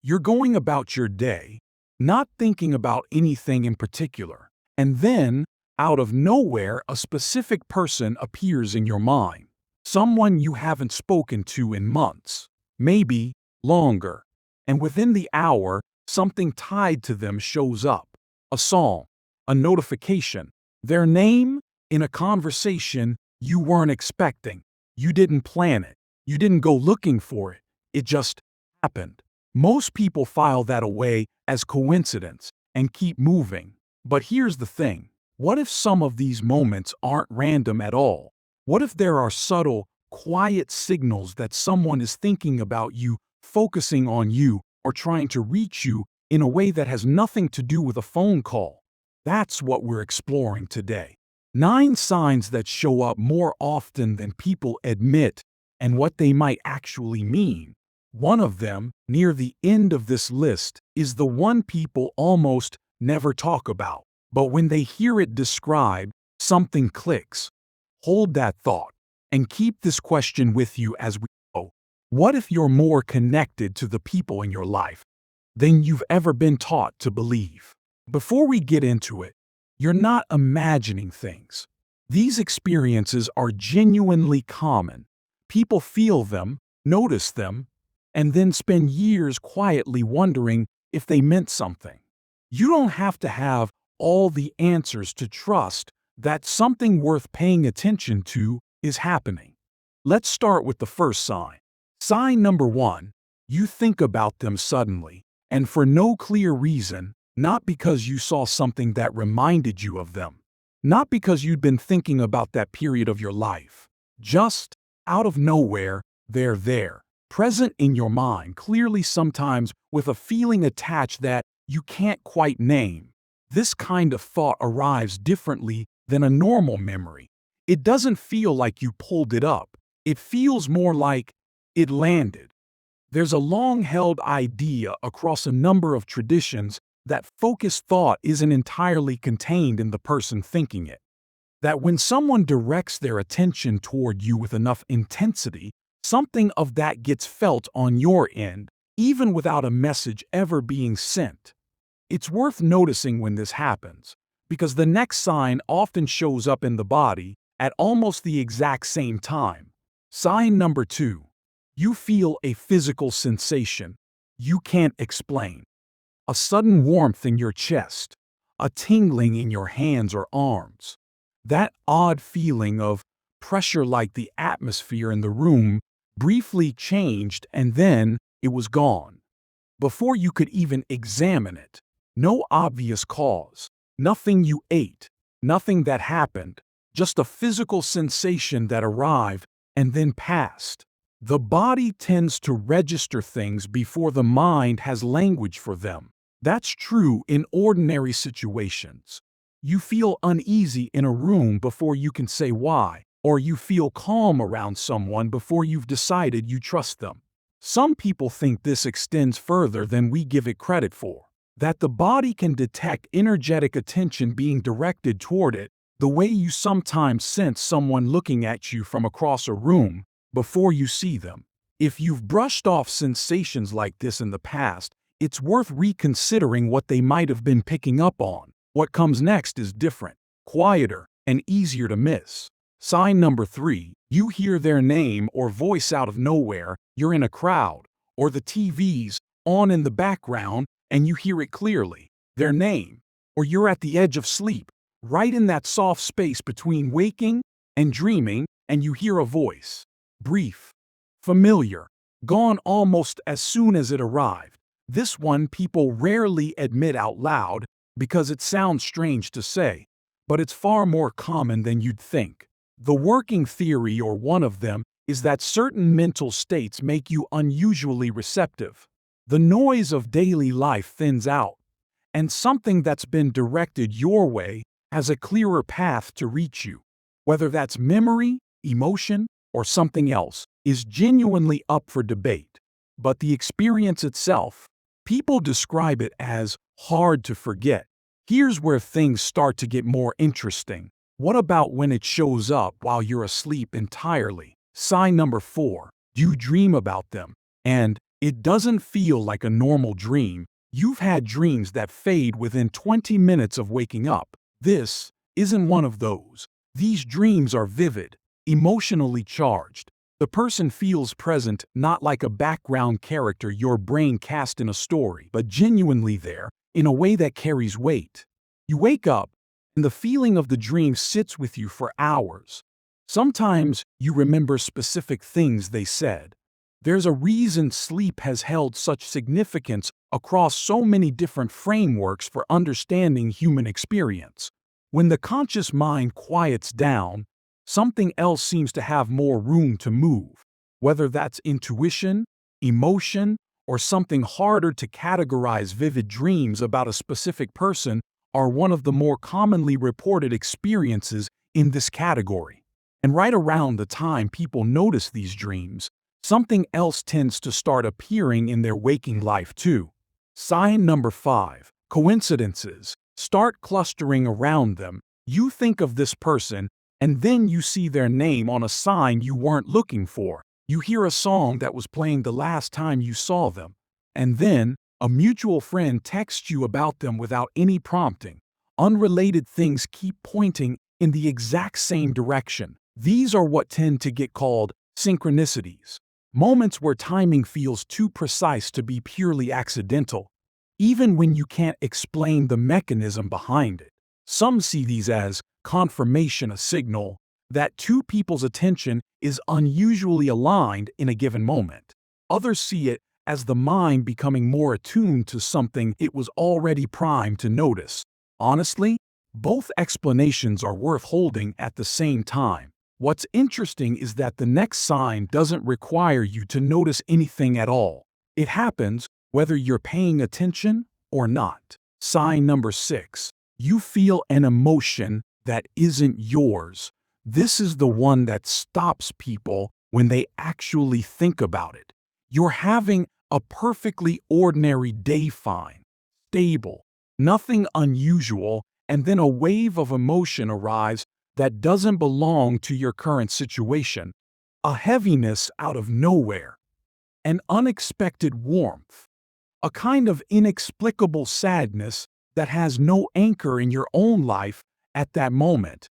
You're going about your day, not thinking about anything in particular, and then, out of nowhere, a specific person appears in your mind. Someone you haven't spoken to in months, maybe longer. And within the hour, something tied to them shows up. A song, a notification, their name in a conversation you weren't expecting. You didn't plan it. You didn't go looking for it. It just happened. Most people file that away as coincidence and keep moving. But here's the thing. What if some of these moments aren't random at all? What if there are subtle, quiet signals that someone is thinking about you, focusing on you, or trying to reach you in a way that has nothing to do with a phone call? That's what we're exploring today. 9 signs that show up more often than people admit and what they might actually mean. One of them, near the end of this list, is the one people almost never talk about. But when they hear it described, something clicks. Hold that thought and keep this question with you as we go. What if you're more connected to the people in your life than you've ever been taught to believe? Before we get into it, you're not imagining things. These experiences are genuinely common. People feel them, notice them, and then spend years quietly wondering if they meant something. You don't have to have all the answers to trust that something worth paying attention to is happening. Let's start with the first sign. Sign number 1, you think about them suddenly, and for no clear reason, not because you saw something that reminded you of them, not because you'd been thinking about that period of your life. Just out of nowhere, they're there, present in your mind, clearly, sometimes with a feeling attached that you can't quite name. This kind of thought arrives differently than a normal memory. It doesn't feel like you pulled it up. It feels more like it landed. There's a long-held idea across a number of traditions that focused thought isn't entirely contained in the person thinking it. That when someone directs their attention toward you with enough intensity, something of that gets felt on your end, even without a message ever being sent. It's worth noticing when this happens, because the next sign often shows up in the body at almost the exact same time. Sign number 2. You feel a physical sensation you can't explain. A sudden warmth in your chest, a tingling in your hands or arms. That odd feeling of pressure, like the atmosphere in the room briefly changed and then it was gone. Before you could even examine it. No obvious cause, nothing you ate, nothing that happened, just a physical sensation that arrived and then passed. The body tends to register things before the mind has language for them. That's true in ordinary situations. You feel uneasy in a room before you can say why, or you feel calm around someone before you've decided you trust them. Some people think this extends further than we give it credit for, that the body can detect energetic attention being directed toward it, the way you sometimes sense someone looking at you from across a room before you see them. If you've brushed off sensations like this in the past, it's worth reconsidering what they might have been picking up on. What comes next is different, quieter, and easier to miss. Sign number 3, you hear their name or voice out of nowhere. You're in a crowd, or the TV's on in the background, and you hear it clearly. Their name. Or you're at the edge of sleep, right in that soft space between waking and dreaming, and you hear a voice. Brief, familiar, gone almost as soon as it arrived. This one people rarely admit out loud because it sounds strange to say, but it's far more common than you'd think. The working theory, or one of them, is that certain mental states make you unusually receptive. The noise of daily life thins out, and something that's been directed your way has a clearer path to reach you. Whether that's memory, emotion, or something else, is genuinely up for debate. But the experience itself, people describe it as hard to forget. Here's where things start to get more interesting. What about when it shows up while you're asleep entirely? Sign number 4, you dream about them, and It doesn't feel like a normal dream. You've had dreams that fade within 20 minutes of waking up. This isn't one of those. These dreams are vivid, emotionally charged. The person feels present, not like a background character your brain cast in a story, but genuinely there, in a way that carries weight. You wake up, and the feeling of the dream sits with you for hours. Sometimes you remember specific things they said. There's a reason sleep has held such significance across so many different frameworks for understanding human experience. When the conscious mind quiets down, something else seems to have more room to move, whether that's intuition, emotion, or something harder to categorize. Vivid dreams about a specific person are one of the more commonly reported experiences in this category. And right around the time people notice these dreams, something else tends to start appearing in their waking life too. Sign number 5. Coincidences start clustering around them. You think of this person, and then you see their name on a sign you weren't looking for. You hear a song that was playing the last time you saw them. And then, a mutual friend texts you about them without any prompting. Unrelated things keep pointing in the exact same direction. These are what tend to get called synchronicities. Moments where timing feels too precise to be purely accidental, even when you can't explain the mechanism behind it. Some see these as confirmation, a signal that two people's attention is unusually aligned in a given moment. Others see it as the mind becoming more attuned to something it was already primed to notice. Honestly, both explanations are worth holding at the same time. What's interesting is that the next sign doesn't require you to notice anything at all. It happens whether you're paying attention or not. Sign number 6. You feel an emotion that isn't yours. This is the one that stops people when they actually think about it. You're having a perfectly ordinary day, fine, stable, nothing unusual, and then a wave of emotion arrives that doesn't belong to your current situation. A heaviness out of nowhere, an unexpected warmth, a kind of inexplicable sadness that has no anchor in your own life at that moment.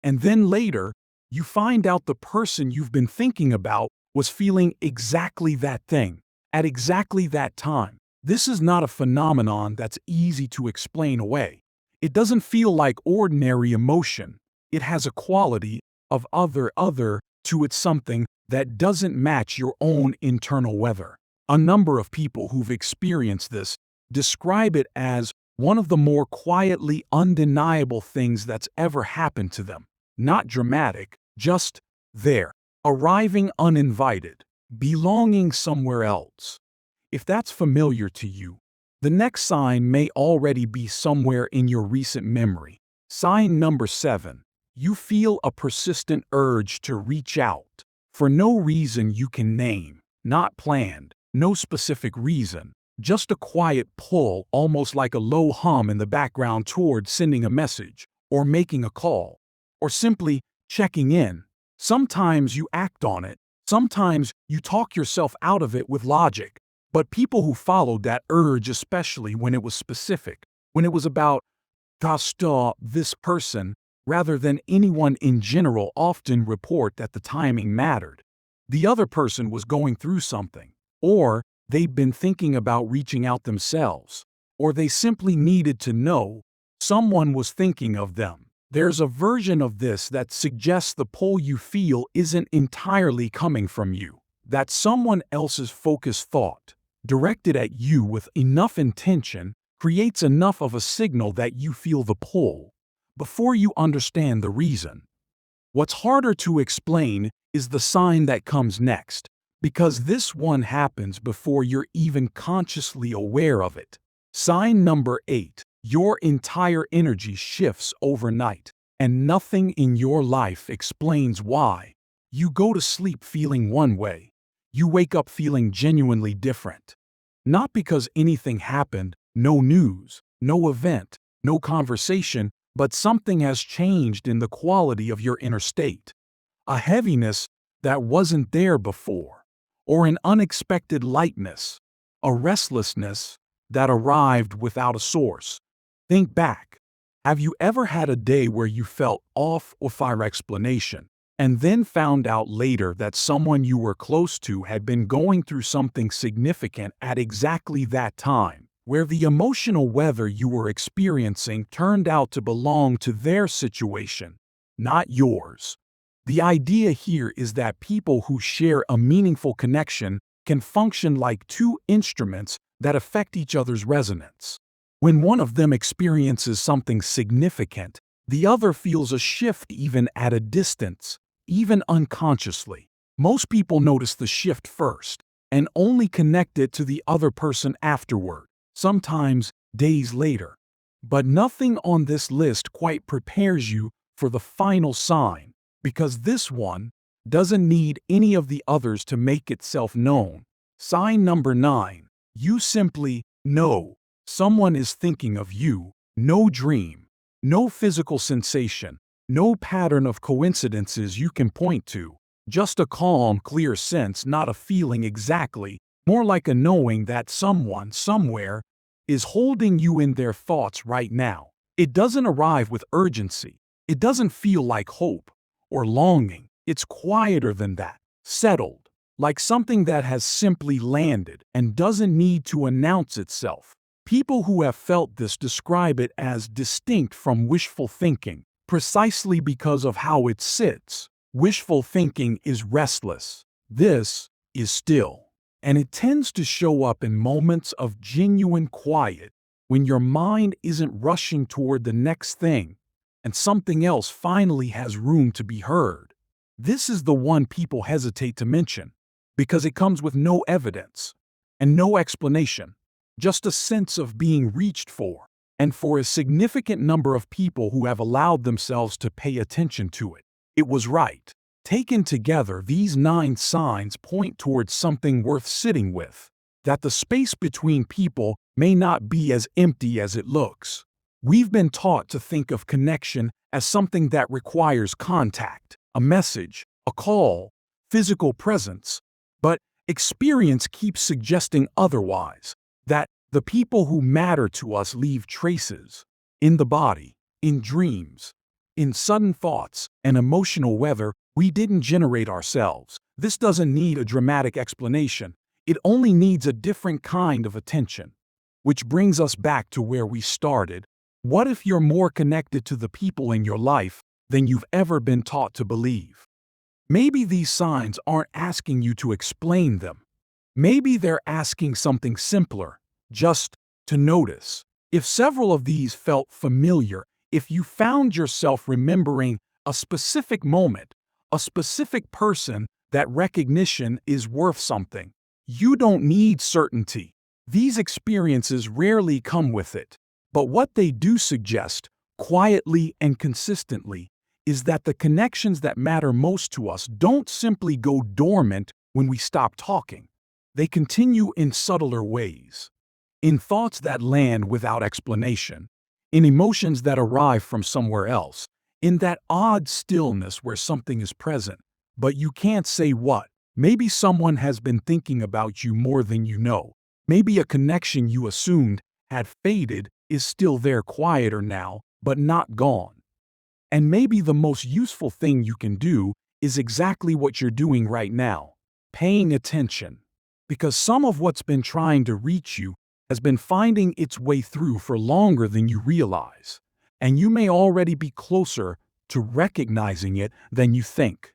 And then later, you find out the person you've been thinking about was feeling exactly that thing, at exactly that time. This is not a phenomenon that's easy to explain away. It doesn't feel like ordinary emotion. It has a quality of other to it, something that doesn't match your own internal weather. A number of people who've experienced this describe it as one of the more quietly undeniable things that's ever happened to them. Not dramatic, just there, arriving uninvited, belonging somewhere else. If that's familiar to you, the next sign may already be somewhere in your recent memory. Sign number 7. You feel a persistent urge to reach out. For no reason you can name, not planned, no specific reason, just a quiet pull, almost like a low hum in the background toward sending a message, or making a call, or simply checking in. Sometimes you act on it, sometimes you talk yourself out of it with logic, but people who followed that urge, especially when it was specific, when it was about this person, rather than anyone in general, often report that the timing mattered. The other person was going through something, or they'd been thinking about reaching out themselves, or they simply needed to know someone was thinking of them. There's a version of this that suggests the pull you feel isn't entirely coming from you, that someone else's focused thought, directed at you with enough intention, creates enough of a signal that you feel the pull before you understand the reason. What's harder to explain is the sign that comes next, because this one happens before you're even consciously aware of it. Sign number 8. Your entire energy shifts overnight, and nothing in your life explains why. You go to sleep feeling one way. You wake up feeling genuinely different. Not because anything happened, no news, no event, no conversation, but something has changed in the quality of your inner state. A heaviness that wasn't there before, or an unexpected lightness, a restlessness that arrived without a source. Think back. Have you ever had a day where you felt off without explanation, and then found out later that someone you were close to had been going through something significant at exactly that time, where the emotional weather you were experiencing turned out to belong to their situation, not yours? The idea here is that people who share a meaningful connection can function like two instruments that affect each other's resonance. When one of them experiences something significant, the other feels a shift even at a distance, even unconsciously. Most people notice the shift first and only connect it to the other person afterward, sometimes days later. But nothing on this list quite prepares you for the final sign, because this one doesn't need any of the others to make itself known. Sign number 9. You simply know someone is thinking of you. No dream, no physical sensation, no pattern of coincidences you can point to. Just a calm, clear sense, not a feeling exactly, more like a knowing that someone, somewhere, is holding you in their thoughts right now. It doesn't arrive with urgency. It doesn't feel like hope or longing. It's quieter than that, settled, like something that has simply landed and doesn't need to announce itself. People who have felt this describe it as distinct from wishful thinking, precisely because of how it sits. Wishful thinking is restless. This is still. And it tends to show up in moments of genuine quiet, when your mind isn't rushing toward the next thing, and something else finally has room to be heard. This is the one people hesitate to mention, because it comes with no evidence and no explanation, just a sense of being reached for. And for a significant number of people who have allowed themselves to pay attention to it, it was right. Taken together, these 9 signs point towards something worth sitting with, that the space between people may not be as empty as it looks. We've been taught to think of connection as something that requires contact, a message, a call, physical presence. But experience keeps suggesting otherwise, that the people who matter to us leave traces in the body, in dreams, in sudden thoughts, and emotional weather we didn't generate ourselves. This doesn't need a dramatic explanation. It only needs a different kind of attention. Which brings us back to where we started. What if you're more connected to the people in your life than you've ever been taught to believe? Maybe these signs aren't asking you to explain them. Maybe they're asking something simpler, just to notice. If several of these felt familiar, if you found yourself remembering a specific moment, a specific person, that recognition is worth something. You don't need certainty. These experiences rarely come with it. But what they do suggest, quietly and consistently, is that the connections that matter most to us don't simply go dormant when we stop talking. They continue in subtler ways. In thoughts that land without explanation, in emotions that arrive from somewhere else, in that odd stillness where something is present, but you can't say what. Maybe someone has been thinking about you more than you know. Maybe a connection you assumed had faded is still there, quieter now, but not gone. And maybe the most useful thing you can do is exactly what you're doing right now, paying attention. Because some of what's been trying to reach you has been finding its way through for longer than you realize. And you may already be closer to recognizing it than you think.